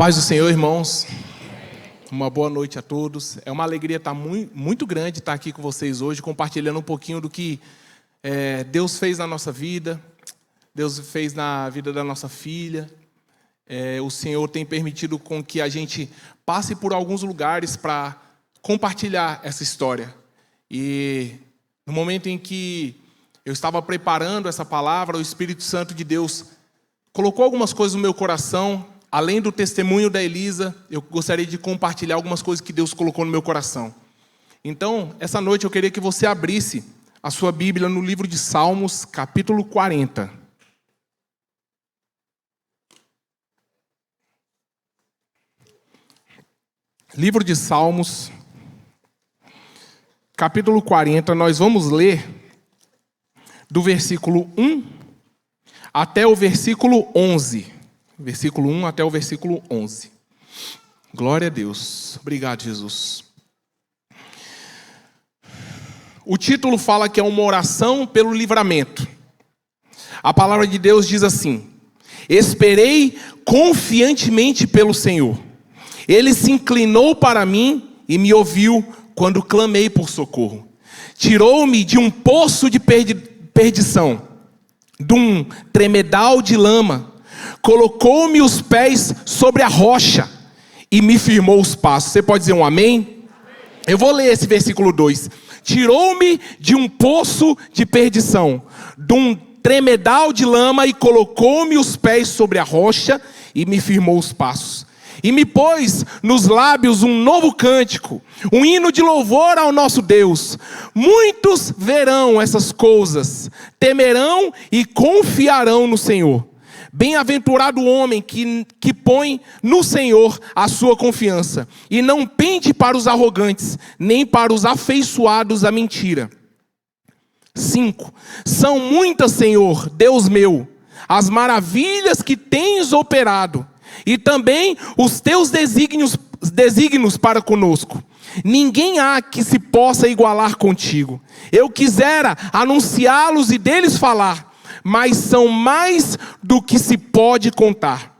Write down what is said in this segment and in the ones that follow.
Paz do Senhor, irmãos. Uma boa noite a todos. É uma alegria estar muito grande estar aqui com vocês hoje, compartilhando um pouquinho do que Deus fez na nossa vida, Deus fez na vida da nossa filha. O Senhor tem permitido com que a gente passe por alguns lugares para compartilhar essa história. E no momento em que eu estava preparando essa palavra, o Espírito Santo de Deus colocou algumas coisas no meu coração. Além do testemunho da Elisa, eu gostaria de compartilhar algumas coisas que Deus colocou no meu coração. Então, essa noite eu queria que você abrisse a sua Bíblia no livro de Salmos, capítulo 40. Livro de Salmos, capítulo 40, nós vamos ler do versículo 1 até o versículo 11. Versículo 1 até o versículo 11. Glória a Deus. Obrigado, Jesus. O título fala que é uma oração pelo livramento. A palavra de Deus diz assim: esperei confiantemente pelo Senhor. Ele se inclinou para mim e me ouviu quando clamei por socorro. Tirou-me de um poço de perdição, de um tremedal de lama. Colocou-me os pés sobre a rocha e me firmou os passos. Você pode dizer um amém? Amém. Eu vou ler esse versículo 2. Tirou-me de um poço de perdição, de um tremedal de lama, e colocou-me os pés sobre a rocha e me firmou os passos. E me pôs nos lábios um novo cântico, um hino de louvor ao nosso Deus. Muitos verão essas coisas, temerão e confiarão no Senhor. Bem-aventurado o homem que põe no Senhor a sua confiança, e não pende para os arrogantes, nem para os afeiçoados à mentira. 5. São muitas, Senhor, Deus meu, as maravilhas que tens operado, e também os teus desígnios para conosco. Ninguém há que se possa igualar contigo. Eu quisera anunciá-los e deles falar, mas são mais do que se pode contar.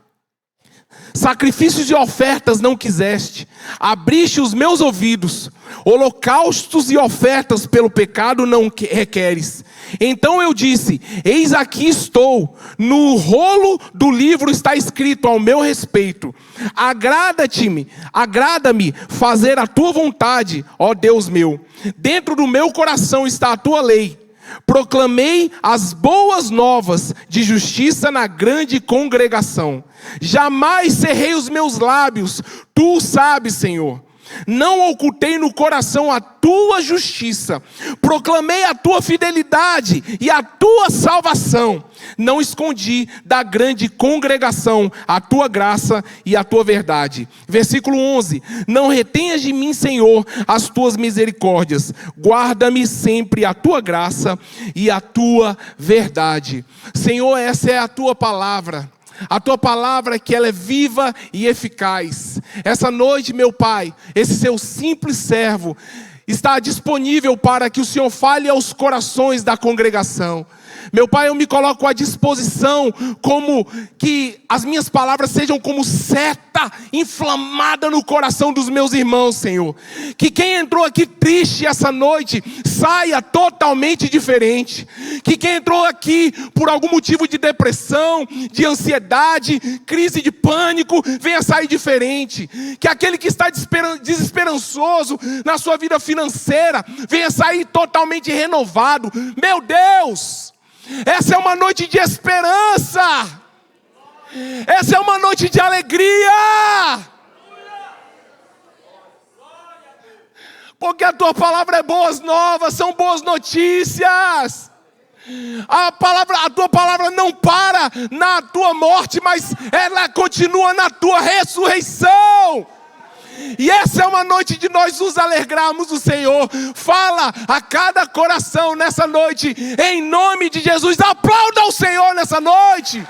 Sacrifícios e ofertas não quiseste, abriste os meus ouvidos. Holocaustos e ofertas pelo pecado não requeres. Então eu disse: eis aqui estou, no rolo do livro está escrito ao meu respeito. Agrada-me fazer a tua vontade, ó Deus meu. Dentro do meu coração está a tua lei. Proclamei as boas novas de justiça na grande congregação. Jamais cerrei os meus lábios, tu o sabes, Senhor. Não ocultei no coração a tua justiça. Proclamei a tua fidelidade e a tua salvação. Não escondi da grande congregação a tua graça e a tua verdade. Versículo 11. Não retenhas de mim, Senhor, as tuas misericórdias. Guarda-me sempre a tua graça e a tua verdade. Senhor, essa é a tua palavra. A tua palavra, que ela é viva e eficaz. Essa noite, meu Pai, esse seu simples servo está disponível para que o Senhor fale aos corações da congregação. Meu Pai, eu me coloco à disposição, como que as minhas palavras sejam como seta inflamada no coração dos meus irmãos, Senhor. Que quem entrou aqui triste essa noite saia totalmente diferente. Que quem entrou aqui por algum motivo de depressão, de ansiedade, crise de pânico, venha sair diferente. Que aquele que está desesperançoso na sua vida financeira venha sair totalmente renovado. Meu Deus! Essa é uma noite de esperança. Essa é uma noite de alegria. Porque a tua palavra é boas novas, são boas notícias. A tua palavra não para na tua morte, mas ela continua na tua ressurreição. E essa é uma noite de nós nos alegrarmos do Senhor. Fala a cada coração nessa noite, em nome de Jesus. Aplauda o Senhor nessa noite.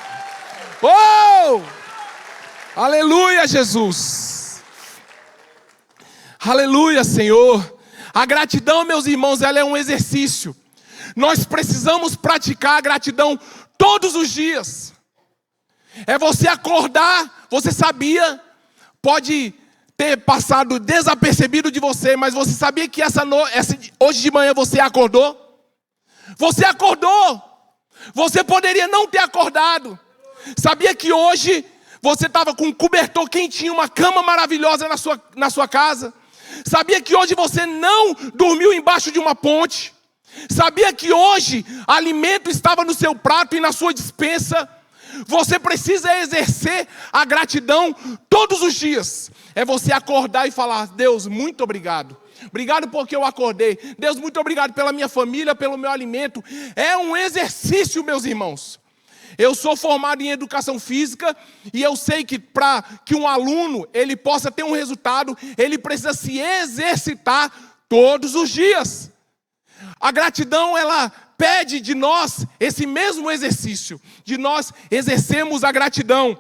Oh! Aleluia, Jesus. Aleluia, Senhor. A gratidão, meus irmãos, ela é um exercício. Nós precisamos praticar a gratidão todos os dias. É você acordar, você sabia pode ter passado desapercebido de você, mas você sabia que hoje de manhã você acordou? Você acordou. Você poderia não ter acordado. Sabia que hoje você estava com um cobertor quentinho, uma cama maravilhosa na sua casa? Sabia que hoje você não dormiu embaixo de uma ponte? Sabia que hoje alimento estava no seu prato e na sua despensa? Você precisa exercer a gratidão todos os dias. É você acordar e falar: Deus, muito obrigado. Obrigado porque eu acordei. Deus, muito obrigado pela minha família, pelo meu alimento. É um exercício, meus irmãos. Eu sou formado em educação física e eu sei que para que um aluno ele possa ter um resultado, ele precisa se exercitar todos os dias. A gratidão, ela pede de nós esse mesmo exercício, de nós exercermos a gratidão.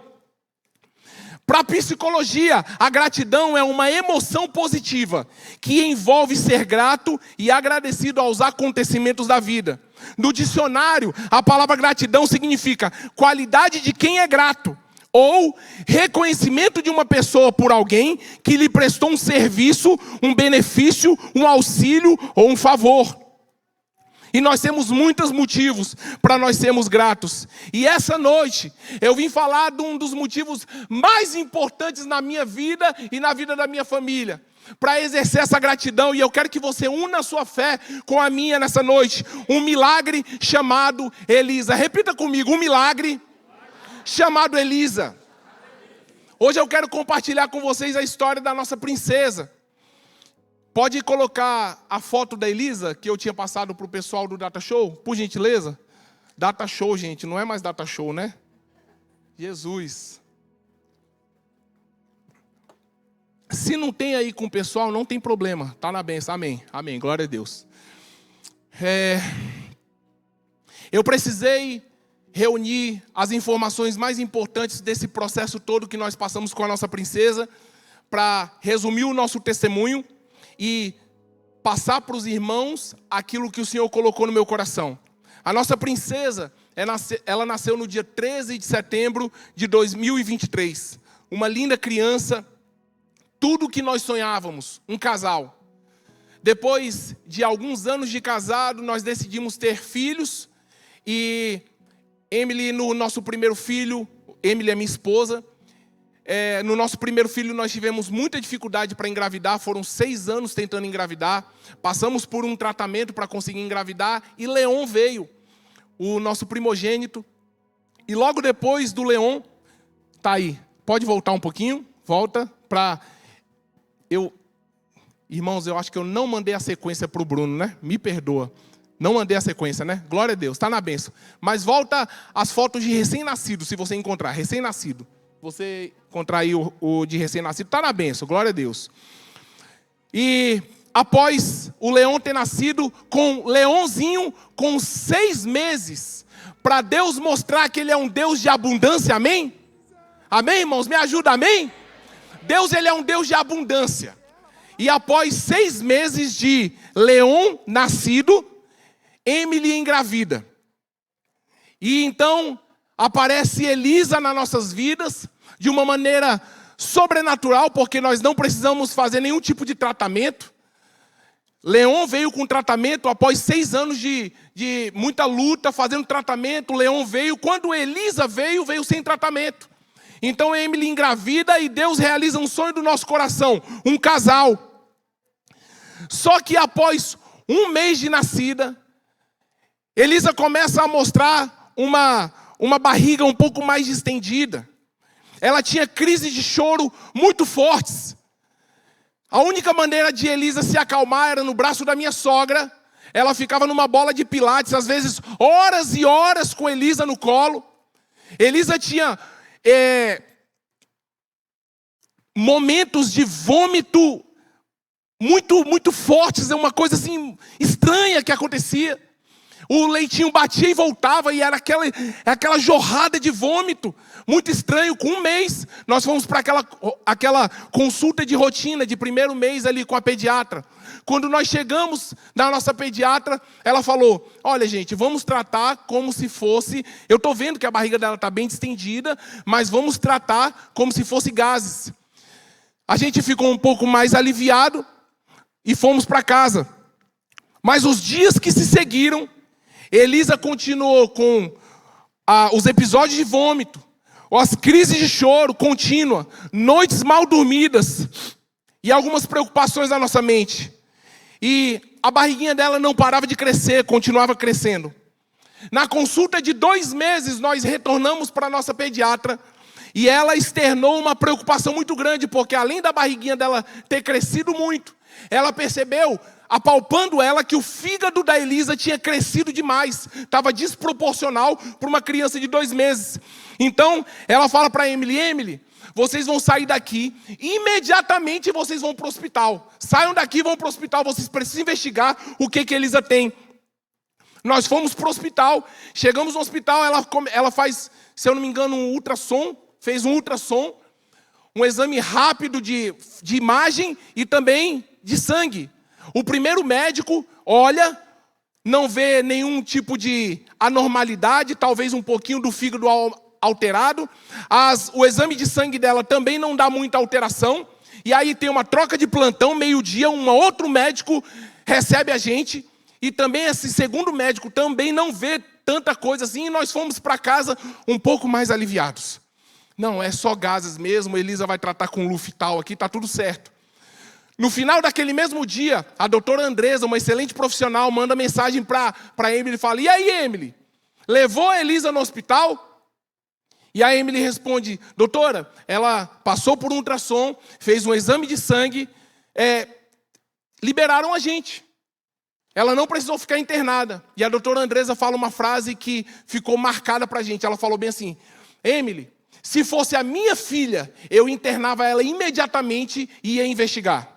Para a psicologia, a gratidão é uma emoção positiva que envolve ser grato e agradecido aos acontecimentos da vida. No dicionário, a palavra gratidão significa qualidade de quem é grato, ou reconhecimento de uma pessoa por alguém que lhe prestou um serviço, um benefício, um auxílio ou um favor. E nós temos muitos motivos para nós sermos gratos. E essa noite eu vim falar de um dos motivos mais importantes na minha vida e na vida da minha família, para exercer essa gratidão. E eu quero que você una a sua fé com a minha nessa noite. Um milagre chamado Elisa. Repita comigo: um milagre chamado Elisa. Hoje eu quero compartilhar com vocês a história da nossa princesa. Pode colocar a foto da Elisa, que eu tinha passado para o pessoal do Data Show, por gentileza? Data Show, gente, não é mais Data Show, né? Jesus. Se não tem aí com o pessoal, não tem problema. Está na bênção, amém. Amém, glória a Deus. Eu precisei reunir as informações mais importantes desse processo todo que nós passamos com a nossa princesa, para resumir o nosso testemunho e passar para os irmãos aquilo que o Senhor colocou no meu coração. A nossa princesa, ela nasceu no dia 13 de setembro de 2023. Uma linda criança, tudo o que nós sonhávamos, um casal. Depois de alguns anos de casado, nós decidimos ter filhos. E Emily, no nosso primeiro filho, Emily é minha esposa, no nosso primeiro filho nós tivemos muita dificuldade para engravidar. Foram 6 anos tentando engravidar. Passamos por um tratamento para conseguir engravidar. E Leon veio, o nosso primogênito. E logo depois do Leon, tá aí. Pode voltar um pouquinho? Volta para... Irmãos, eu acho que eu não mandei a sequência para o Bruno, né? Me perdoa. Não mandei a sequência, né? Glória a Deus, está na bênção. Mas volta as fotos de recém-nascido, se você encontrar. Recém-nascido. Você encontrar aí o de recém-nascido, está na bênção, glória a Deus. E após o Leon ter nascido, com Leonzinho com 6 meses, para Deus mostrar que Ele é um Deus de abundância, amém? Amém, irmãos? Me ajuda, amém? Deus, Ele é um Deus de abundância. E após 6 meses de Leon nascido, Emily engravida. E então aparece Elisa nas nossas vidas de uma maneira sobrenatural, porque nós não precisamos fazer nenhum tipo de tratamento. Leon veio com tratamento após 6 anos de muita luta, fazendo tratamento. Leon veio. Quando Elisa veio sem tratamento. Então Emily engravida e Deus realiza um sonho do nosso coração, um casal. Só que após 1 mês de nascida, Elisa começa a mostrar uma barriga um pouco mais distendida. Ela tinha crises de choro muito fortes. A única maneira de Elisa se acalmar era no braço da minha sogra. Ela ficava numa bola de pilates, às vezes horas e horas com Elisa no colo. Elisa tinha momentos de vômito muito fortes, uma coisa assim estranha que acontecia. O leitinho batia e voltava e era aquela jorrada de vômito, muito estranho. Com 1 mês, nós fomos para aquela consulta de rotina de primeiro mês ali com a pediatra. Quando nós chegamos na nossa pediatra, ela falou: olha gente, vamos tratar como se fosse... Eu estou vendo que a barriga dela está bem distendida, mas vamos tratar como se fosse gases. A gente ficou um pouco mais aliviado e fomos para casa. Mas os dias que se seguiram, Elisa continuou com os episódios de vômito, as crises de choro contínua, noites mal dormidas e algumas preocupações na nossa mente. E a barriguinha dela não parava de crescer, continuava crescendo. Na consulta de 2 meses, nós retornamos para a nossa pediatra e ela externou uma preocupação muito grande, porque além da barriguinha dela ter crescido muito, ela percebeu, apalpando ela, que o fígado da Elisa tinha crescido demais, estava desproporcional para uma criança de 2 meses. Então, ela fala para Emily, vocês vão sair daqui, imediatamente vocês vão para o hospital. Saiam daqui e vão para o hospital, vocês precisam investigar o que a Elisa tem. Nós fomos para o hospital, chegamos no hospital, ela faz, se eu não me engano, fez um ultrassom, um exame rápido de imagem e também de sangue. O primeiro médico olha, não vê nenhum tipo de anormalidade, talvez um pouquinho do fígado alterado. O exame de sangue dela também não dá muita alteração. E aí tem uma troca de plantão, meio-dia, um outro médico recebe a gente. E também esse segundo médico também não vê tanta coisa assim. E nós fomos para casa um pouco mais aliviados. Não, é só gases mesmo, Elisa vai tratar com Luftal aqui, está tudo certo. No final daquele mesmo dia, a doutora Andresa, uma excelente profissional, manda mensagem para Emily e fala: e aí, Emily? Levou a Elisa no hospital? E a Emily responde: doutora, ela passou por um ultrassom, fez um exame de sangue, liberaram a gente. Ela não precisou ficar internada. E a doutora Andresa fala uma frase que ficou marcada para a gente. Ela falou bem assim: Emily, se fosse a minha filha, eu internava ela imediatamente e ia investigar.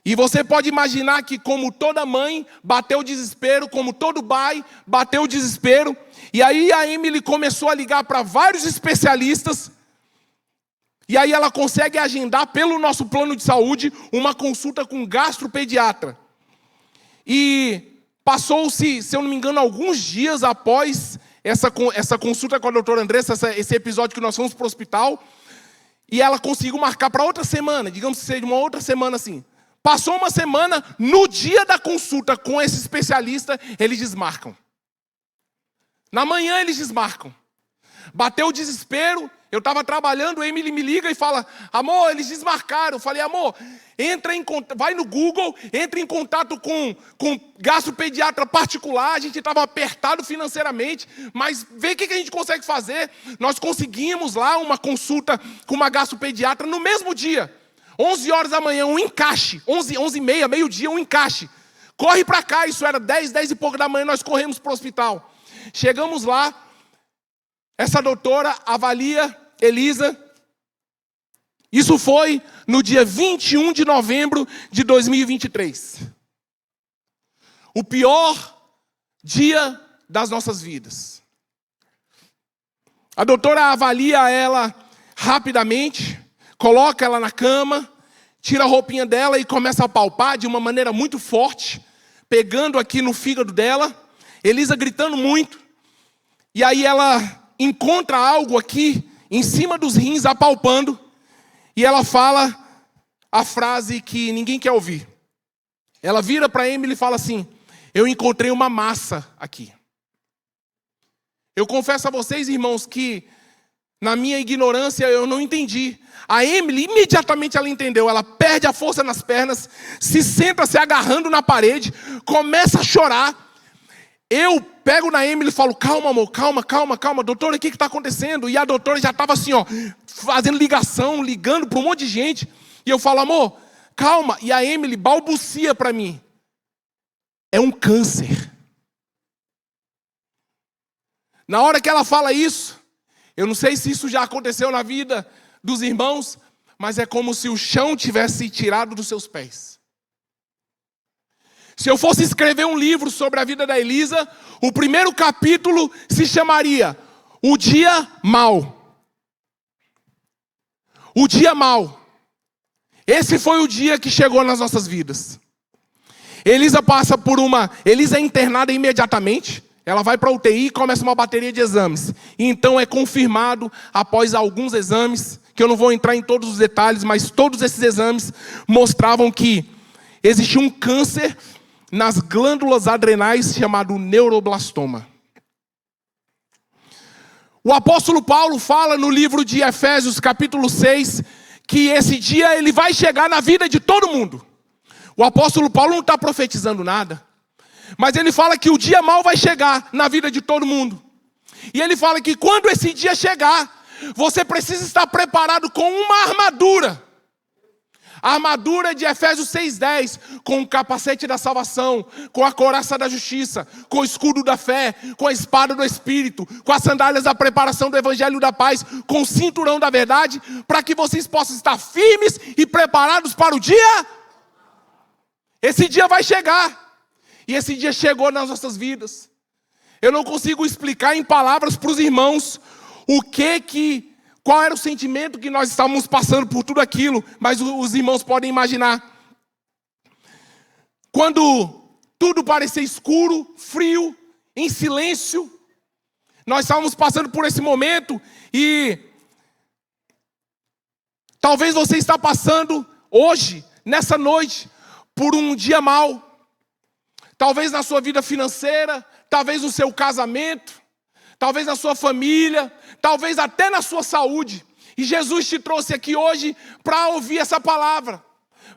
E você pode imaginar que, como toda mãe, bateu o desespero, como todo pai, bateu o desespero. E aí a Emily começou a ligar para vários especialistas. E aí ela consegue agendar pelo nosso plano de saúde uma consulta com um gastropediatra. E passou-se, se eu não me engano, alguns dias após essa consulta com a doutora Andressa, esse episódio que nós fomos para o hospital, e ela conseguiu marcar para outra semana, digamos que seja uma outra semana assim. Passou uma semana, no dia da consulta com esse especialista, eles desmarcam. Na manhã eles desmarcam. Bateu o desespero, eu estava trabalhando, a Emily me liga e fala: amor, eles desmarcaram. Eu falei: amor, vai no Google, entra em contato com gastropediatra particular. A gente estava apertado financeiramente, mas vê o que a gente consegue fazer. Nós conseguimos lá uma consulta com uma gastropediatra no mesmo dia. 11 horas da manhã, um encaixe. 11h30, meio-dia, um encaixe. Corre para cá, isso era 10 e pouco da manhã, nós corremos para o hospital. Chegamos lá, essa doutora avalia Elisa. Isso foi no dia 21 de novembro de 2023. O pior dia das nossas vidas. A doutora avalia ela rapidamente, coloca ela na cama, tira a roupinha dela e começa a palpar de uma maneira muito forte, pegando aqui no fígado dela. Elisa gritando muito. E aí ela encontra algo aqui em cima dos rins, apalpando. E ela fala a frase que ninguém quer ouvir. Ela vira para Emily e fala assim: eu encontrei uma massa aqui. Eu confesso a vocês, irmãos, que na minha ignorância eu não entendi. A Emily, imediatamente ela entendeu. Ela perde a força nas pernas, se senta se agarrando na parede, começa a chorar. Eu pego na Emily e falo: calma, amor, calma. Doutora, o que está acontecendo? E a doutora já estava assim, ó, fazendo ligação, ligando para um monte de gente. E eu falo: amor, calma. E a Emily balbucia para mim: é um câncer. Na hora que ela fala isso, eu não sei se isso já aconteceu na vida dos irmãos, mas é como se o chão tivesse tirado dos seus pés. Se eu fosse escrever um livro sobre a vida da Elisa, o primeiro capítulo se chamaria O Dia Mau. O Dia Mau. Esse foi o dia que chegou nas nossas vidas. Elisa é internada imediatamente. Ela vai para a UTI e começa uma bateria de exames. E então é confirmado, após alguns exames, que eu não vou entrar em todos os detalhes, mas todos esses exames mostravam que existia um câncer nas glândulas adrenais chamado neuroblastoma. O apóstolo Paulo fala no livro de Efésios, capítulo 6, que esse dia ele vai chegar na vida de todo mundo. O apóstolo Paulo não está profetizando nada, mas ele fala que o dia mau vai chegar na vida de todo mundo. E ele fala que quando esse dia chegar, você precisa estar preparado com uma armadura. A armadura de Efésios 6:10, com o capacete da salvação, com a couraça da justiça, com o escudo da fé, com a espada do Espírito, com as sandálias da preparação do evangelho da paz, com o cinturão da verdade, para que vocês possam estar firmes e preparados para o dia. Esse dia vai chegar. E esse dia chegou nas nossas vidas. Eu não consigo explicar em palavras para os irmãos qual era o sentimento que nós estávamos passando por tudo aquilo, mas os irmãos podem imaginar. Quando tudo parecia escuro, frio, em silêncio, nós estávamos passando por esse momento e talvez você está passando hoje, nessa noite, por um dia mau. Talvez na sua vida financeira, talvez no seu casamento, talvez na sua família, talvez até na sua saúde. E Jesus te trouxe aqui hoje para ouvir essa palavra,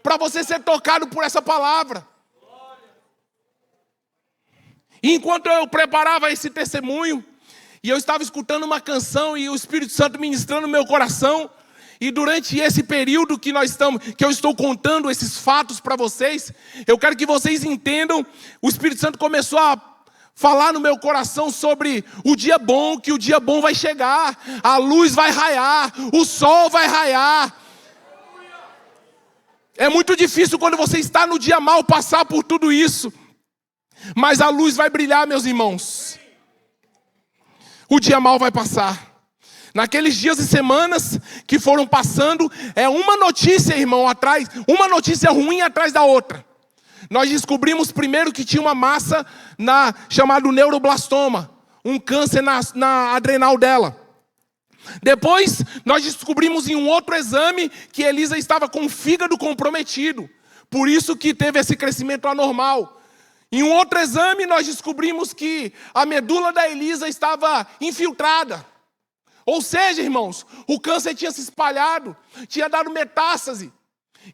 para você ser tocado por essa palavra. E enquanto eu preparava esse testemunho, e eu estava escutando uma canção e o Espírito Santo ministrando no meu coração, e durante esse período que eu estou contando esses fatos para vocês, eu quero que vocês entendam, o Espírito Santo começou a falar no meu coração sobre o dia bom, que o dia bom vai chegar, a luz vai raiar, o sol vai raiar. É muito difícil quando você está no dia mau passar por tudo isso, mas a luz vai brilhar, meus irmãos. O dia mau vai passar. Naqueles dias e semanas que foram passando, é uma notícia, irmão, uma notícia ruim atrás da outra. Nós descobrimos primeiro que tinha uma massa chamado neuroblastoma, um câncer na adrenal dela. Depois, nós descobrimos em um outro exame que Elisa estava com o fígado comprometido. Por isso que teve esse crescimento anormal. Em um outro exame, nós descobrimos que a medula da Elisa estava infiltrada. Ou seja, irmãos, o câncer tinha se espalhado, tinha dado metástase.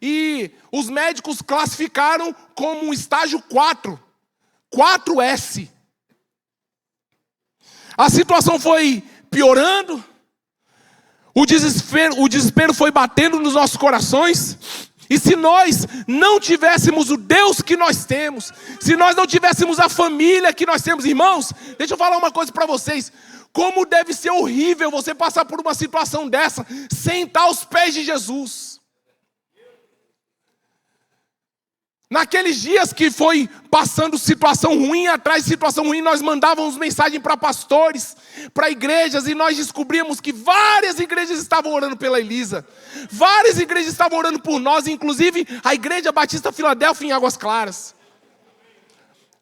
E os médicos classificaram como um estágio 4, 4S. A situação foi piorando, o desespero foi batendo nos nossos corações. E se nós não tivéssemos o Deus que nós temos, se nós não tivéssemos a família que nós temos, irmãos, deixa eu falar uma coisa para vocês. Como deve ser horrível você passar por uma situação dessa, sem estar aos pés de Jesus. Naqueles dias que foi passando situação ruim atrás de situação ruim, nós mandávamos mensagem para pastores, para igrejas, e nós descobrimos que várias igrejas estavam orando pela Elisa. Várias igrejas estavam orando por nós, inclusive a Igreja Batista Filadélfia em Águas Claras.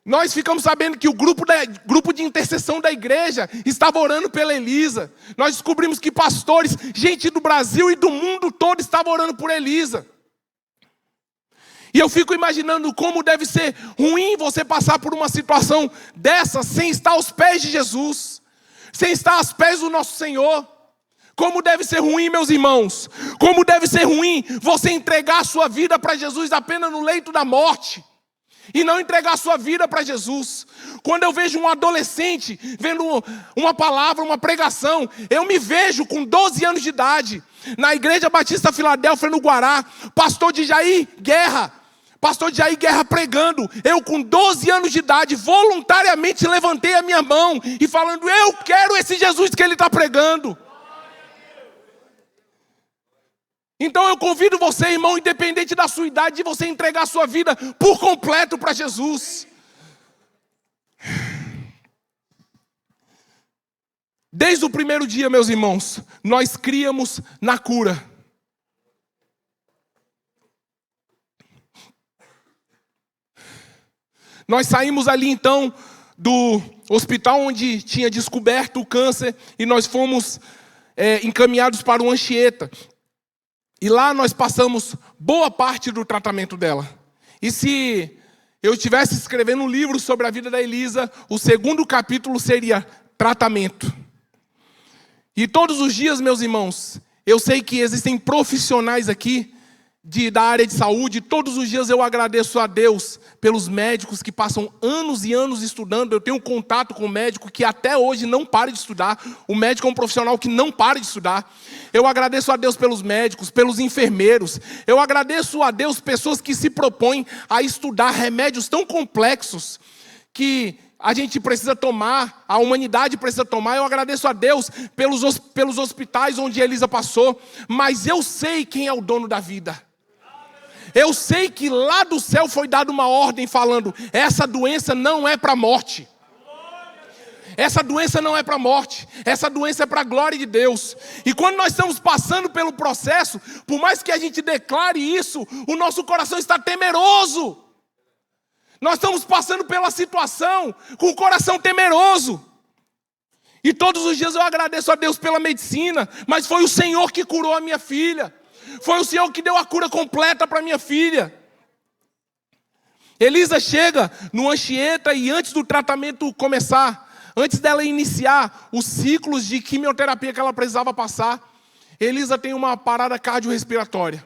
Nós ficamos sabendo que o grupo de intercessão da igreja estava orando pela Elisa. Nós descobrimos que pastores, gente do Brasil e do mundo todo estavam orando por Elisa. E eu fico imaginando como deve ser ruim você passar por uma situação dessa sem estar aos pés de Jesus, sem estar aos pés do nosso Senhor. Como deve ser ruim, meus irmãos. Como deve ser ruim você entregar a sua vida para Jesus apenas no leito da morte. E não entregar a sua vida para Jesus. Quando eu vejo um adolescente vendo uma palavra, uma pregação, eu me vejo com 12 anos de idade, na Igreja Batista Filadélfia, no Guará, pastor de Jair Guerra pregando. Eu com 12 anos de idade, voluntariamente levantei a minha mão e falando, eu quero esse Jesus que ele está pregando. Então eu convido você, irmão, independente da sua idade, de você entregar a sua vida por completo para Jesus. Desde o primeiro dia, meus irmãos, nós criamos na cura. Nós saímos ali então do hospital onde tinha descoberto o câncer e nós fomos encaminhados para o Anchieta. E lá nós passamos boa parte do tratamento dela. E se eu estivesse escrevendo um livro sobre a vida da Elisa, o segundo capítulo seria tratamento. E todos os dias, meus irmãos, eu sei que existem profissionais aqui da área de saúde. Todos os dias eu agradeço a Deus pelos médicos que passam anos e anos estudando. Eu tenho contato com um médico que até hoje não para de estudar. O médico é um profissional que não para de estudar. Eu agradeço a Deus pelos médicos, pelos enfermeiros. Eu agradeço a Deus pessoas que se propõem a estudar remédios tão complexos que a gente precisa tomar, a humanidade precisa tomar. Eu agradeço a Deus pelos hospitais onde a Elisa passou. Mas eu sei quem é o dono da vida. Eu sei que lá do céu foi dada uma ordem falando: essa doença não é para a morte. Essa doença não é para a morte. Essa doença é para a glória de Deus. E quando nós estamos passando pelo processo, por mais que a gente declare isso, o nosso coração está temeroso. Nós estamos passando pela situação com o coração temeroso. E todos os dias eu agradeço a Deus pela medicina, mas foi o Senhor que curou a minha filha. Foi o Senhor que deu a cura completa para minha filha. Elisa chega no Anchieta e antes do tratamento começar, antes dela iniciar os ciclos de quimioterapia que ela precisava passar, Elisa tem uma parada cardiorrespiratória.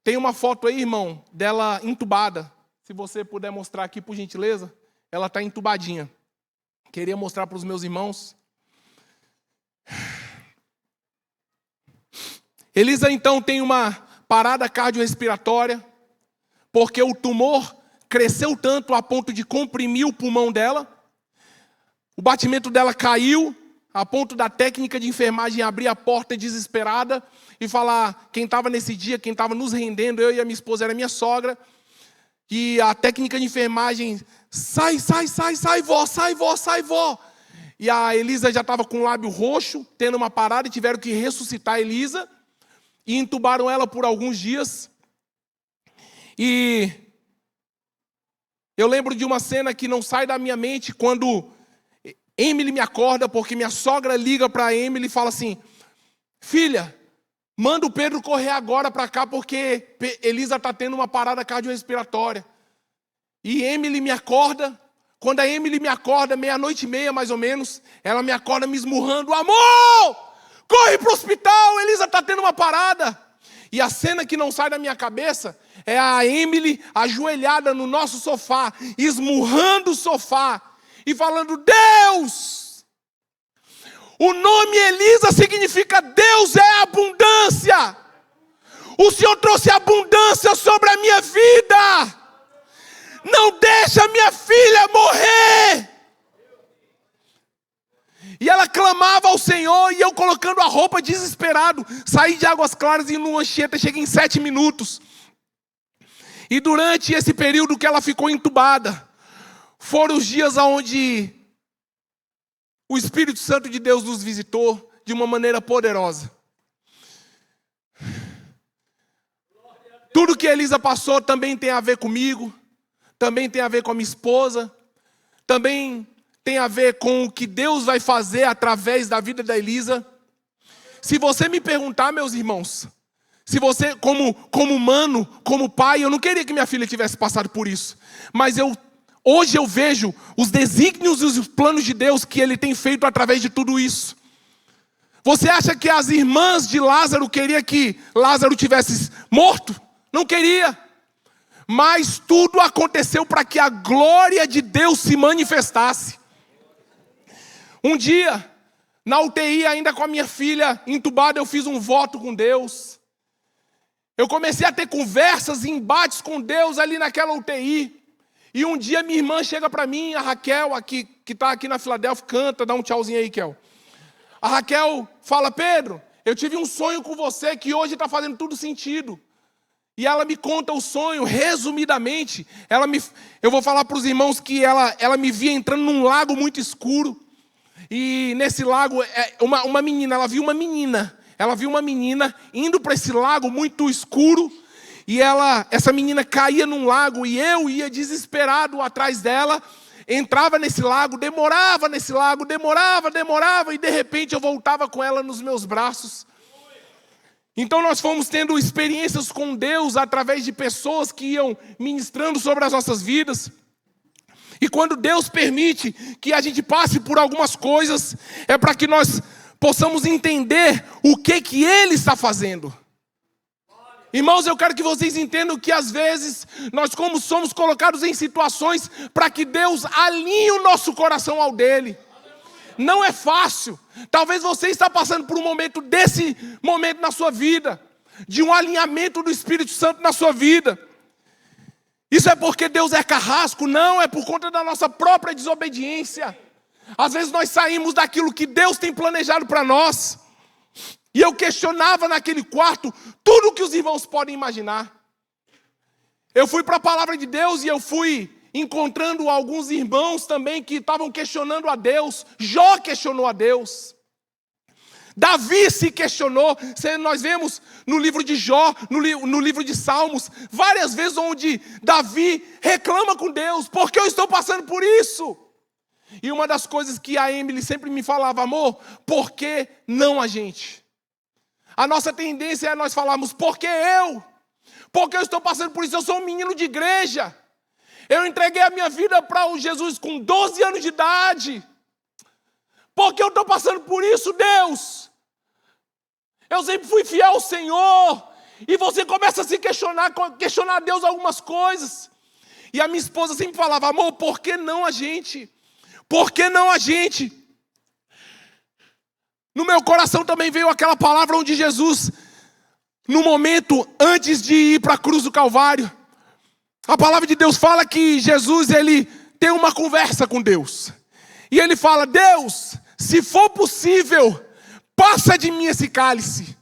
Tem uma foto aí, irmão, dela entubada. Se você puder mostrar aqui, por gentileza, ela está entubadinha. Queria mostrar para os meus irmãos. Elisa, então, tem uma parada cardiorrespiratória, porque o tumor cresceu tanto a ponto de comprimir o pulmão dela. O batimento dela caiu, a ponto da técnica de enfermagem abrir a porta desesperada e falar: quem estava nesse dia, quem estava nos rendendo, eu e a minha esposa, era minha sogra. E a técnica de enfermagem: sai, vó, sai, vó, sai, vó. E a Elisa já estava com o lábio roxo, tendo uma parada, e tiveram que ressuscitar a Elisa. E entubaram ela por alguns dias. E eu lembro de uma cena que não sai da minha mente, quando Emily me acorda, porque minha sogra liga para Emily e fala assim: filha, manda o Pedro correr agora para cá, porque Elisa está tendo uma parada cardiorrespiratória. E Emily me acorda. Quando a Emily me acorda, 00:30 mais ou menos, ela me acorda me esmurrando: amor, corre para o hospital, Elisa está tendo uma parada. E a cena que não sai da minha cabeça é a Emily ajoelhada no nosso sofá, esmurrando o sofá e falando: Deus! O nome Elisa significa Deus é abundância. O Senhor trouxe abundância sobre a minha vida. Não deixa minha filha morrer. E ela clamava ao Senhor, e eu colocando a roupa desesperado. Saí de Águas Claras e no Anchieta cheguei em 7 minutos. E durante esse período que ela ficou entubada, foram os dias onde o Espírito Santo de Deus nos visitou de uma maneira poderosa. Tudo que a Elisa passou também tem a ver comigo, também tem a ver com a minha esposa, também tem a ver com o que Deus vai fazer através da vida da Elisa. Se você me perguntar, meus irmãos, se você, como humano, como pai, eu não queria que minha filha tivesse passado por isso. Mas hoje eu vejo os desígnios e os planos de Deus que Ele tem feito através de tudo isso. Você acha que as irmãs de Lázaro queriam que Lázaro tivesse morto? Não queria. Mas tudo aconteceu para que a glória de Deus se manifestasse. Um dia, na UTI, ainda com a minha filha entubada, eu fiz um voto com Deus. Eu comecei a ter conversas e embates com Deus ali naquela UTI. E um dia minha irmã chega para mim, a Raquel, aqui, que está aqui na Filadélfia, canta, dá um tchauzinho aí, Kel. A Raquel fala: Pedro, eu tive um sonho com você que hoje está fazendo tudo sentido. E ela me conta o sonho, resumidamente. Eu vou falar para os irmãos que ela me via entrando num lago muito escuro. E nesse lago, uma menina, ela viu uma menina indo para esse lago muito escuro. E essa menina caía num lago e eu ia desesperado atrás dela. Entrava nesse lago, demorava nesse lago, demorava. E de repente eu voltava com ela nos meus braços. Então nós fomos tendo experiências com Deus através de pessoas que iam ministrando sobre as nossas vidas. E quando Deus permite que a gente passe por algumas coisas, é para que nós possamos entender o que Ele está fazendo. Irmãos, eu quero que vocês entendam que às vezes nós como somos colocados em situações para que Deus alinhe o nosso coração ao dele. Não é fácil. Talvez você está passando por um momento desse momento na sua vida, de um alinhamento do Espírito Santo na sua vida. Isso é porque Deus é carrasco? Não, é por conta da nossa própria desobediência. Às vezes nós saímos daquilo que Deus tem planejado para nós. E eu questionava naquele quarto tudo o que os irmãos podem imaginar. Eu fui para a palavra de Deus e eu fui encontrando alguns irmãos também que estavam questionando a Deus. Jó questionou a Deus. Davi se questionou. Nós vemos no livro de Jó, no livro de Salmos, várias vezes onde Davi reclama com Deus. Por que eu estou passando por isso? E uma das coisas que a Emily sempre me falava, amor, por que não a gente? A nossa tendência é nós falarmos, por que eu? Porque eu estou passando por isso, eu sou um menino de igreja. Eu entreguei a minha vida para o Jesus com 12 anos de idade. Por que eu estou passando por isso, Deus? Eu sempre fui fiel ao Senhor. E você começa a se questionar a Deus algumas coisas. E a minha esposa sempre falava, amor, por que não a gente? Por que não a gente? No meu coração também veio aquela palavra onde Jesus, no momento antes de ir para a cruz do Calvário, a palavra de Deus fala que Jesus, ele tem uma conversa com Deus. E ele fala, Deus, se for possível, passa de mim esse cálice.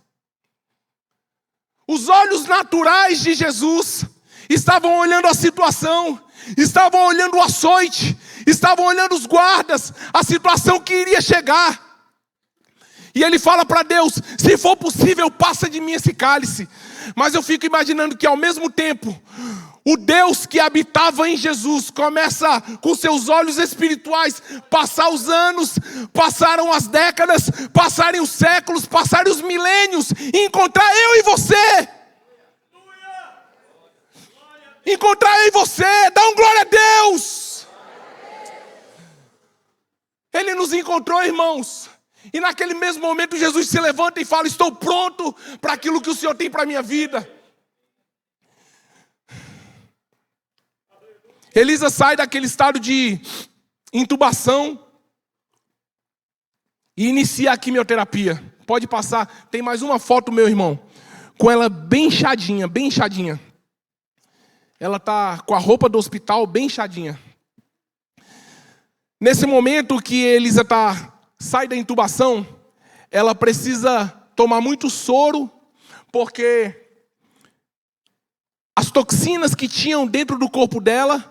Os olhos naturais de Jesus estavam olhando a situação, estavam olhando o açoite, estavam olhando os guardas, a situação que iria chegar. E ele fala para Deus, se for possível, passa de mim esse cálice. Mas eu fico imaginando que ao mesmo tempo, o Deus que habitava em Jesus começa com seus olhos espirituais, passar os anos, passaram as décadas, passarem os séculos, passarem os milênios, e encontrar eu e você. Encontrar eu e você, dá um glória a Deus. Ele nos encontrou, irmãos. E naquele mesmo momento Jesus se levanta e fala, estou pronto para aquilo que o Senhor tem para a minha vida. Elisa sai daquele estado de intubação e inicia a quimioterapia. Pode passar, tem mais uma foto, meu irmão, com ela bem inchadinha, bem inchadinha. Ela está com a roupa do hospital bem inchadinha. Nesse momento que Elisa sai da intubação, ela precisa tomar muito soro, porque as toxinas que tinham dentro do corpo dela,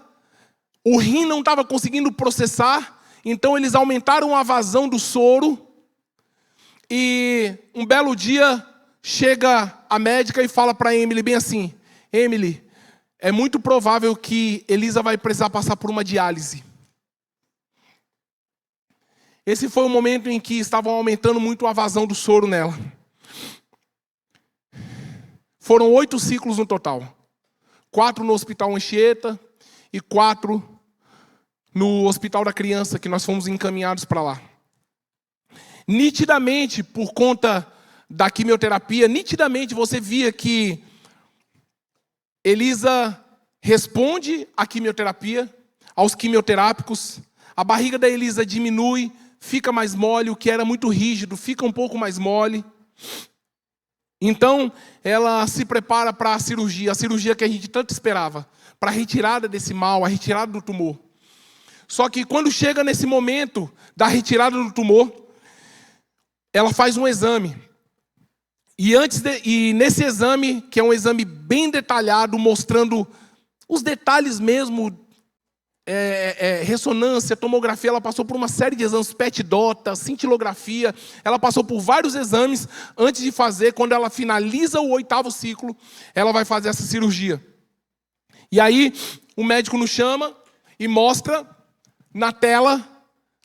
o rim não estava conseguindo processar, então eles aumentaram a vazão do soro. E um belo dia chega a médica e fala para Emily bem assim, Emily, é muito provável que Elisa vai precisar passar por uma diálise. Esse foi o momento em que estavam aumentando muito a vazão do soro nela. Foram 8 ciclos no total. 4 no Hospital Anchieta e 4 no Hospital da Criança, que nós fomos encaminhados para lá. Nitidamente, por conta da quimioterapia, nitidamente você via que Elisa responde à quimioterapia, aos quimioterápicos. A barriga da Elisa diminui, fica mais mole, o que era muito rígido fica um pouco mais mole. Então, ela se prepara para a cirurgia que a gente tanto esperava, para a retirada desse mal, a retirada do tumor. Só que quando chega nesse momento da retirada do tumor, ela faz um exame. E nesse exame, que é um exame bem detalhado, mostrando os detalhes mesmo, ressonância, tomografia, ela passou por uma série de exames, PET-DOTA, cintilografia, ela passou por vários exames antes de fazer, quando ela finaliza o 8º ciclo, ela vai fazer essa cirurgia. E aí, o médico nos chama e mostra na tela,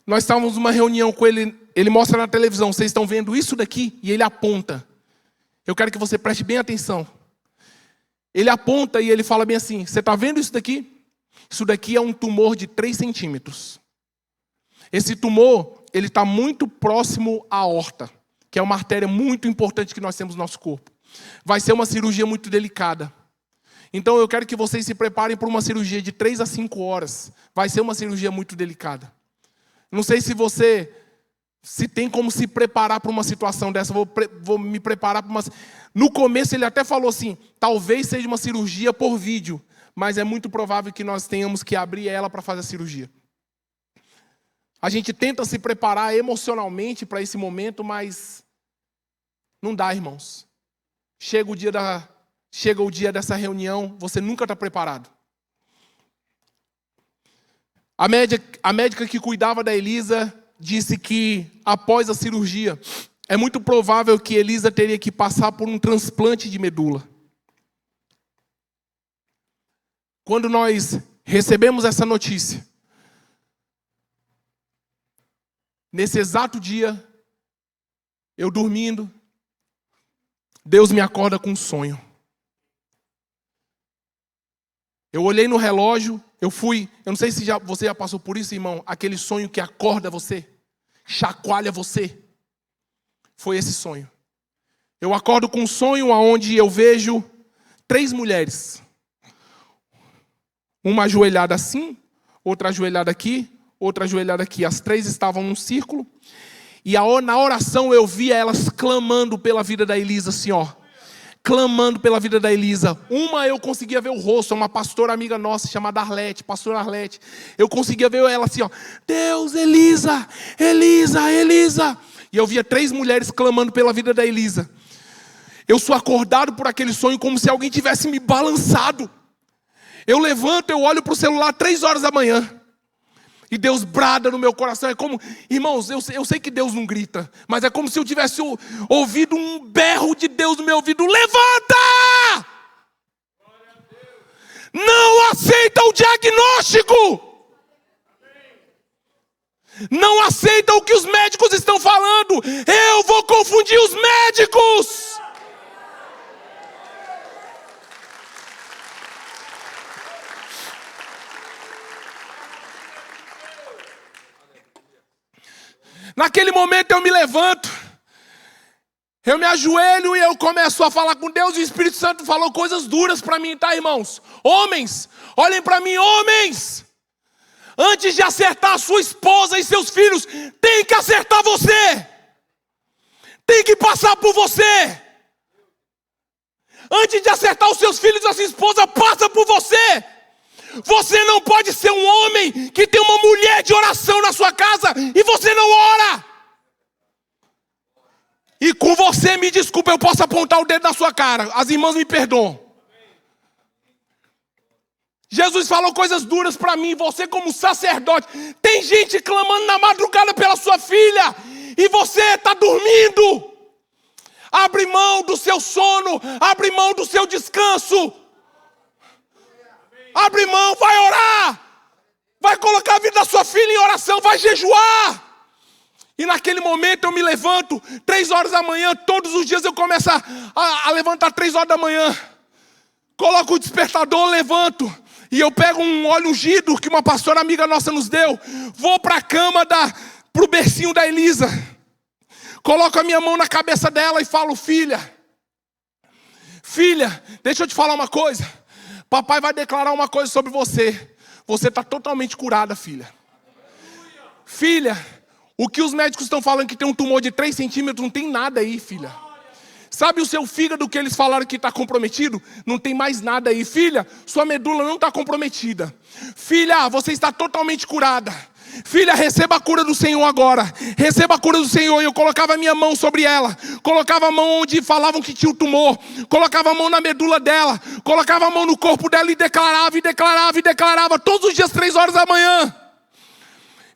nós estávamos numa reunião com ele, ele mostra na televisão, vocês estão vendo isso daqui? E ele aponta. Eu quero que você preste bem atenção. Ele aponta e ele fala bem assim: você está vendo isso daqui? Isso daqui é um tumor de 3 centímetros. Esse tumor, ele está muito próximo à aorta, que é uma artéria muito importante que nós temos no nosso corpo. Vai ser uma cirurgia muito delicada. Então eu quero que vocês se preparem para uma cirurgia de 3 a 5 horas. Vai ser uma cirurgia muito delicada. Não sei se tem como se preparar para uma situação dessa. Vou me preparar para uma... No começo ele até falou assim: talvez seja uma cirurgia por vídeo, mas é muito provável que nós tenhamos que abrir ela para fazer a cirurgia. A gente tenta se preparar emocionalmente para esse momento, mas não dá, irmãos. Chega o dia dessa reunião, você nunca está preparado. A médica que cuidava da Elisa disse que após a cirurgia, é muito provável que Elisa teria que passar por um transplante de medula. Quando nós recebemos essa notícia, nesse exato dia, eu dormindo, Deus me acorda com um sonho. Eu olhei no relógio, eu não sei se você já passou por isso, irmão, aquele sonho que acorda você, chacoalha você. Foi esse sonho. Eu acordo com um sonho onde eu vejo 3 mulheres. Uma ajoelhada assim, outra ajoelhada aqui, outra ajoelhada aqui. As 3 estavam num círculo. E na oração eu via elas clamando pela vida da Elisa, assim, ó. Clamando pela vida da Elisa. Uma eu conseguia ver o rosto, uma pastora amiga nossa chamada Arlete, pastora Arlete. Eu conseguia ver ela assim, ó. Deus, Elisa, Elisa, Elisa. E eu via 3 mulheres clamando pela vida da Elisa. Eu sou acordado por aquele sonho como se alguém tivesse me balançado. Eu levanto, eu olho para o celular 3 horas da manhã. E Deus brada no meu coração. É como, irmãos, eu sei que Deus não grita, mas é como se eu tivesse ouvido um berro de Deus no meu ouvido: levanta! Não aceita o diagnóstico! Não aceita o que os médicos estão falando! Eu vou confundir os médicos! Naquele momento eu me levanto, eu me ajoelho e eu começo a falar com Deus. E o Espírito Santo falou coisas duras para mim, tá, irmãos? Homens, olhem para mim, homens. Antes de acertar a sua esposa e seus filhos, tem que acertar você. Tem que passar por você. Antes de acertar os seus filhos e a sua esposa, passa por você. Você não pode ser um homem que tem uma mulher de oração na sua casa e você não ora. E com você, me desculpa, eu posso apontar o dedo na sua cara. As irmãs me perdoam. Jesus falou coisas duras para mim. Você como sacerdote, tem gente clamando na madrugada pela sua filha e você está dormindo. Abre mão do seu sono, abre mão do seu descanso. Abre mão, vai orar. Vai colocar a vida da sua filha em oração, vai jejuar. E naquele momento eu me levanto, 3 horas da manhã, todos os dias eu começo a levantar 3 horas da manhã. Coloco o despertador, levanto. E eu pego um óleo ungido que uma pastora amiga nossa nos deu. Vou para a cama, pro bercinho da Elisa. Coloco a minha mão na cabeça dela e falo: filha, deixa eu te falar uma coisa. Papai vai declarar uma coisa sobre você. Você está totalmente curada, filha. Filha, o que os médicos estão falando que tem um tumor de 3 centímetros, não tem nada aí, filha. Sabe o seu fígado que eles falaram que está comprometido? Não tem mais nada aí. Filha, sua medula não está comprometida. Filha, você está totalmente curada. Filha, receba a cura do Senhor agora. Receba a cura do Senhor. E eu colocava a minha mão sobre ela. Colocava a mão onde falavam que tinha o tumor. Colocava a mão na medula dela. Colocava a mão no corpo dela e declarava, e declarava, e declarava. Todos os dias, 3 horas da manhã.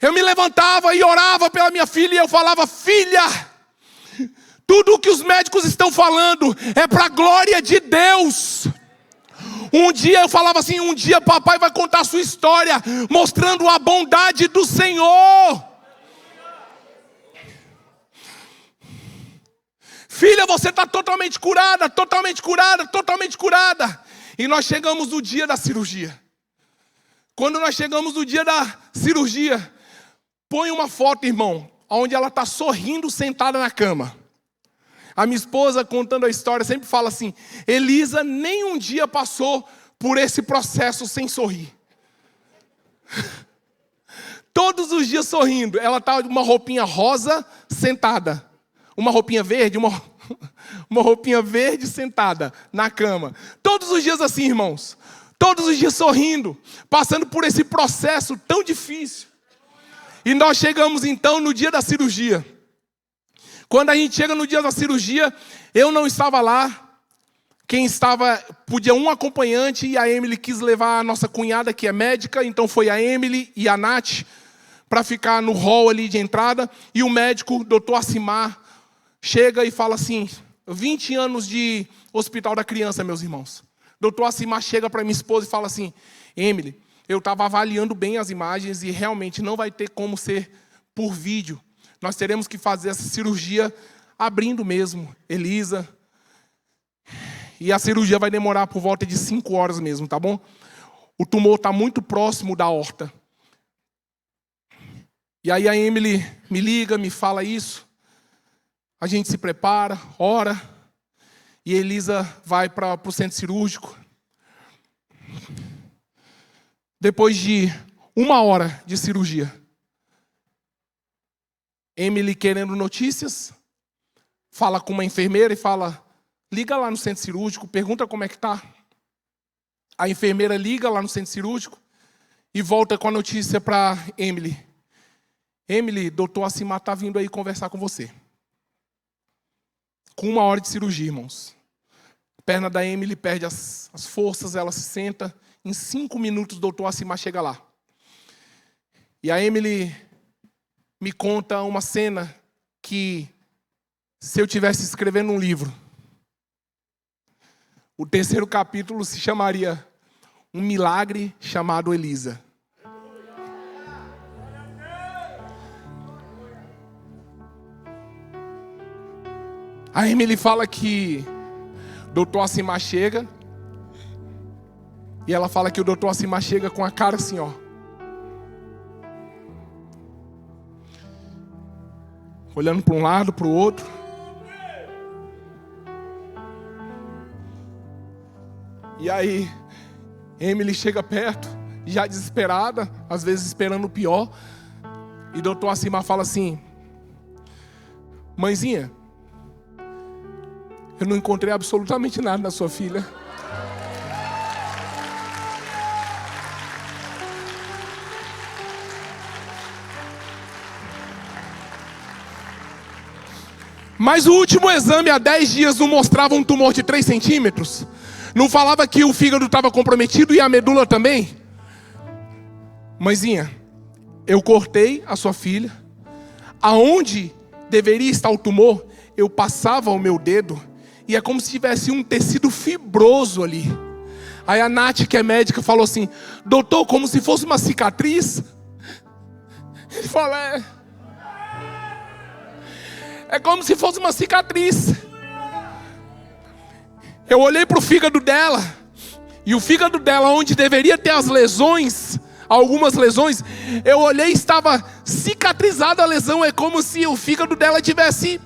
Eu me levantava e orava pela minha filha. E eu falava: filha, tudo o que os médicos estão falando é para a glória de Deus. Um dia eu falava assim: um dia papai vai contar a sua história, mostrando a bondade do Senhor. Filha, você está totalmente curada, totalmente curada, totalmente curada. E nós chegamos no dia da cirurgia. Quando nós chegamos no dia da cirurgia, põe uma foto, irmão, onde ela está sorrindo sentada na cama. A minha esposa, contando a história, sempre fala assim: Elisa nem um dia passou por esse processo sem sorrir. Todos os dias sorrindo. Ela está com uma roupinha rosa, sentada. Uma roupinha verde, uma roupinha verde sentada na cama. Todos os dias assim, irmãos. Todos os dias sorrindo, passando por esse processo tão difícil. E nós chegamos então no dia da cirurgia. Quando a gente chega no dia da cirurgia, eu não estava lá. Quem estava, podia um acompanhante, e a Emily quis levar a nossa cunhada, que é médica. Então foi a Emily e a Nath para ficar no hall ali de entrada. E o médico, doutor Acimar, chega e fala assim: 20 anos de hospital da criança, meus irmãos. Doutor Acimar chega para minha esposa e fala assim: Emily, eu estava avaliando bem as imagens e realmente não vai ter como ser por vídeo. Nós teremos que fazer essa cirurgia abrindo mesmo, Elisa. E a cirurgia vai demorar por volta de 5 horas mesmo, tá bom? O tumor está muito próximo da aorta. E aí a Emily me liga, me fala isso. A gente se prepara, ora. E Elisa vai para o centro cirúrgico. Depois de 1 hora de cirurgia, Emily querendo notícias, fala com uma enfermeira e fala: liga lá no centro cirúrgico, pergunta como é que está. A enfermeira liga lá no centro cirúrgico e volta com a notícia para Emily: Emily, doutor Acimar está vindo aí conversar com você. Com 1 hora de cirurgia, irmãos. A perna da Emily perde as forças, ela se senta. Em 5 minutos, o doutor Acimar chega lá. E a Emily me conta uma cena que, se eu tivesse escrevendo um livro, o 3º capítulo se chamaria Um Milagre Chamado Elisa. A Emily fala que o doutor Acimar chega. E ela fala que o doutor Acimar chega com a cara assim, ó. Olhando para um lado, para o outro. E aí, Emily chega perto, já desesperada, às vezes esperando o pior. E o doutor Acimar fala assim: mãezinha, eu não encontrei absolutamente nada na sua filha. Mas o último exame há 10 dias não mostrava um tumor de 3 centímetros? Não falava que o fígado estava comprometido e a medula também? Mãezinha, eu cortei a sua filha. Aonde deveria estar o tumor, eu passava o meu dedo e é como se tivesse um tecido fibroso ali. Aí a Nath, que é médica, falou assim: doutor, como se fosse uma cicatriz. Ele fala: é como se fosse uma cicatriz. Eu olhei para o fígado dela, e o fígado dela, onde deveria ter as lesões, algumas lesões, eu olhei e estava cicatrizada a lesão. É como se o fígado dela tivesse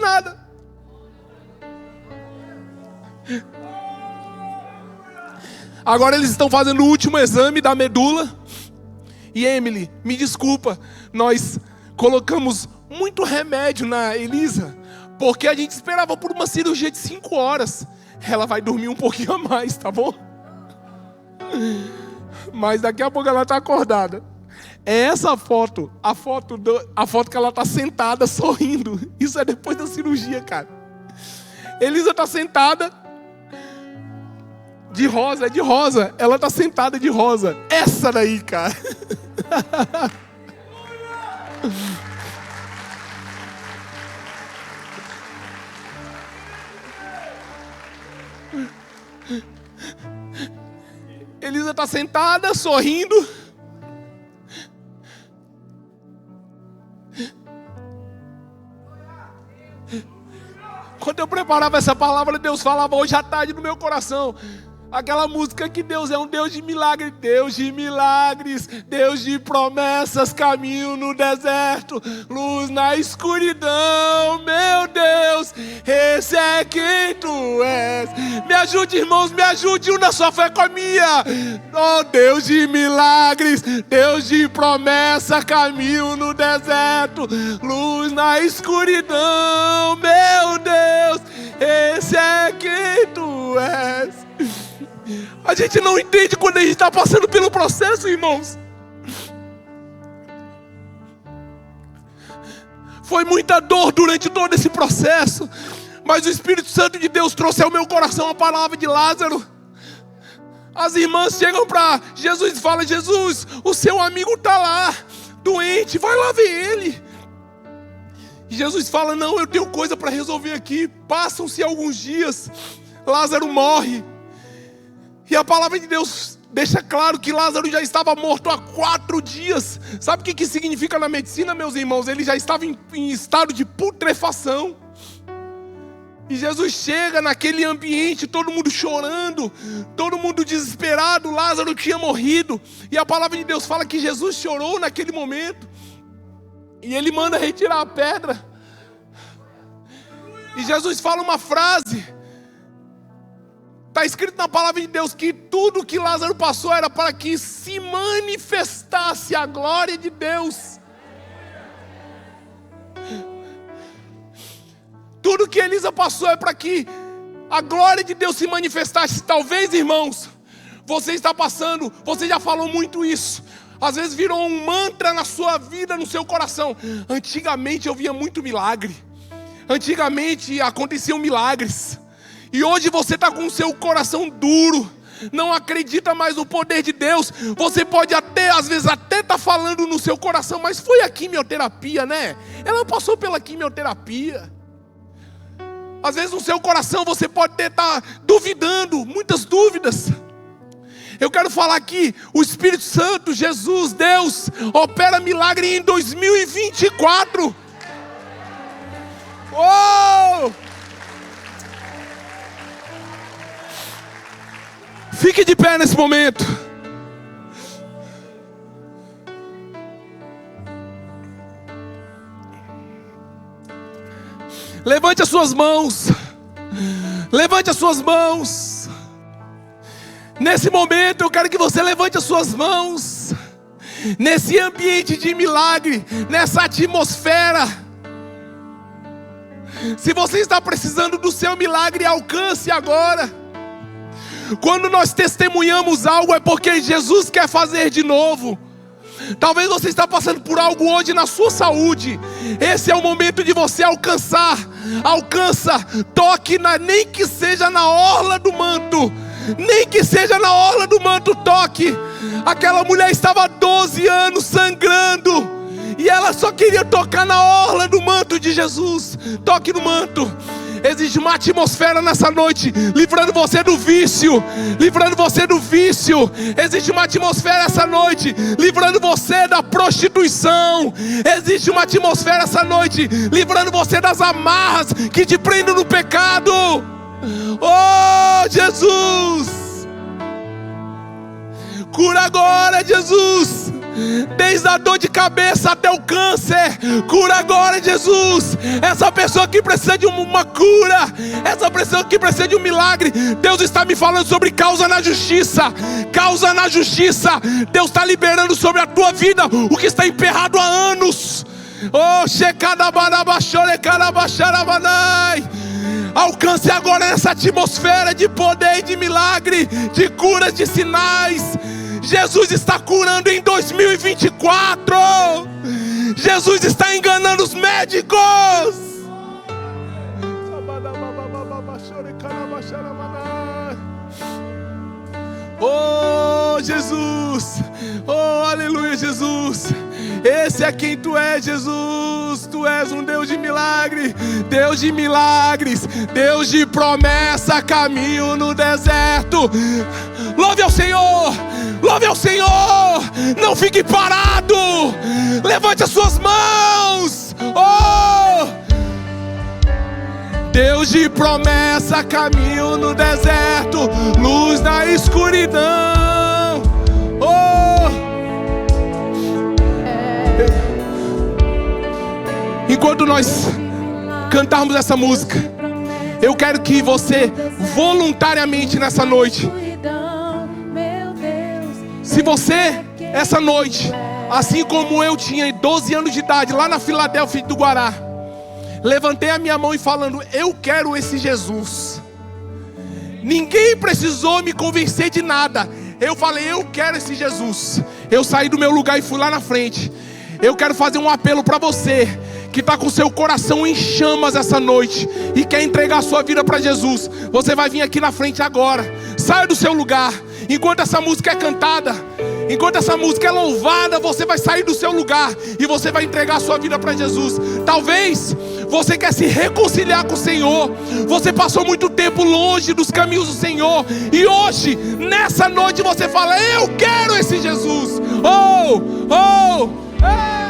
nada. Agora eles estão fazendo o último exame da medula. E Emily, me desculpa, nós colocamos muito remédio na Elisa, porque a gente esperava por uma cirurgia de 5 horas. Ela vai dormir um pouquinho a mais, tá bom? Mas daqui a pouco ela está acordada. É essa foto, a foto que ela está sentada sorrindo. Isso é depois da cirurgia, cara. Elisa está sentada de rosa, é de rosa. Ela está sentada de rosa. Essa daí, cara. Elisa está sentada, sorrindo. preparava essa palavra, Deus falava hoje à tarde no meu coração. Aquela música que Deus é um Deus de milagre, Deus de milagres, Deus de promessas, caminho no deserto, luz na escuridão, meu Deus, esse é quem tu és. Me ajude, irmãos, me ajude, una sua fé com a minha. Oh, Deus de milagres, Deus de promessa, caminho no deserto, luz na escuridão, meu Deus, esse é quem tu és. A gente não entende quando a gente está passando pelo processo, irmãos. Foi muita dor durante todo esse processo, mas o Espírito Santo de Deus trouxe ao meu coração a palavra de Lázaro. As irmãs chegam para Jesus e falam: Jesus, o seu amigo está lá, doente, vai lá ver ele. E Jesus fala: não, eu tenho coisa para resolver aqui. Passam-se alguns dias, Lázaro morre. E a palavra de Deus deixa claro que Lázaro já estava morto há 4 dias. Sabe o que significa na medicina, meus irmãos? Ele já estava em estado de putrefação. E Jesus chega naquele ambiente, todo mundo chorando, todo mundo desesperado. Lázaro tinha morrido. E a palavra de Deus fala que Jesus chorou naquele momento. E ele manda retirar a pedra. E Jesus fala uma frase. Está escrito na palavra de Deus que tudo que Lázaro passou era para que se manifestasse a glória de Deus. Tudo que Elisa passou é para que a glória de Deus se manifestasse. Talvez, irmãos, você está passando, você já falou muito isso. Às vezes virou um mantra na sua vida, no seu coração. Antigamente eu via muito milagre. Antigamente aconteciam milagres. E hoje você está com o seu coração duro, não acredita mais no poder de Deus. Você pode até, às vezes até estar falando no seu coração: mas foi a quimioterapia, né? Ela passou pela quimioterapia. Às vezes no seu coração você pode estar duvidando, muitas dúvidas. Eu quero falar aqui, o Espírito Santo, Jesus, Deus, opera milagre em 2024. Oh! Fique de pé nesse momento. Levante as suas mãos. Levante as suas mãos. Nesse momento eu quero que você levante as suas mãos. Nesse ambiente de milagre, nessa atmosfera. Se você está precisando do seu milagre, alcance agora. Quando nós testemunhamos algo é porque Jesus quer fazer de novo. Talvez você está passando por algo hoje na sua saúde. Esse é o momento de você alcançar. Alcança, toque, nem que seja na orla do manto. Nem que seja na orla do manto, toque. Aquela mulher estava há 12 anos sangrando. E ela só queria tocar na orla do manto de Jesus. Toque no manto. Existe uma atmosfera nessa noite, livrando você do vício, livrando você do vício. Existe uma atmosfera essa noite, livrando você da prostituição. Existe uma atmosfera essa noite, livrando você das amarras que te prendem no pecado. Oh, Jesus! Cura agora, Jesus! Desde a dor de cabeça até o câncer, cura agora, Jesus. Essa pessoa que precisa de uma cura, essa pessoa que precisa de um milagre, Deus está me falando sobre causa na justiça. Causa na justiça. Deus está liberando sobre a tua vida o que está emperrado há anos. Oh, alcance agora essa atmosfera de poder e de milagre, de curas, de sinais. Jesus está curando em 2024. Jesus está enganando os médicos. Oh, Jesus. Oh, aleluia, Jesus. Esse é quem tu és, Jesus. Tu és um Deus de milagre, Deus de milagres, Deus de promessa, caminho no deserto. Louve ao Senhor, louve ao Senhor. Não fique parado. Levante as suas mãos. Oh! Deus de promessa, caminho no deserto, luz na escuridão. Oh! Enquanto nós cantarmos essa música, eu quero que você voluntariamente nessa noite, se você essa noite, assim como eu tinha 12 anos de idade lá na Filadélfia do Guará, levantei a minha mão e falando, eu quero esse Jesus. Ninguém precisou me convencer de nada. Eu falei, eu quero esse Jesus. Eu saí do meu lugar e fui lá na frente. Eu quero fazer um apelo para você que está com seu coração em chamas essa noite e quer entregar a sua vida para Jesus. Você vai vir aqui na frente agora. Saia do seu lugar. Enquanto essa música é cantada, enquanto essa música é louvada, você vai sair do seu lugar e você vai entregar a sua vida para Jesus. Talvez você quer se reconciliar com o Senhor. Você passou muito tempo longe dos caminhos do Senhor e hoje, nessa noite, você fala, eu quero esse Jesus. Oh, oh, hey!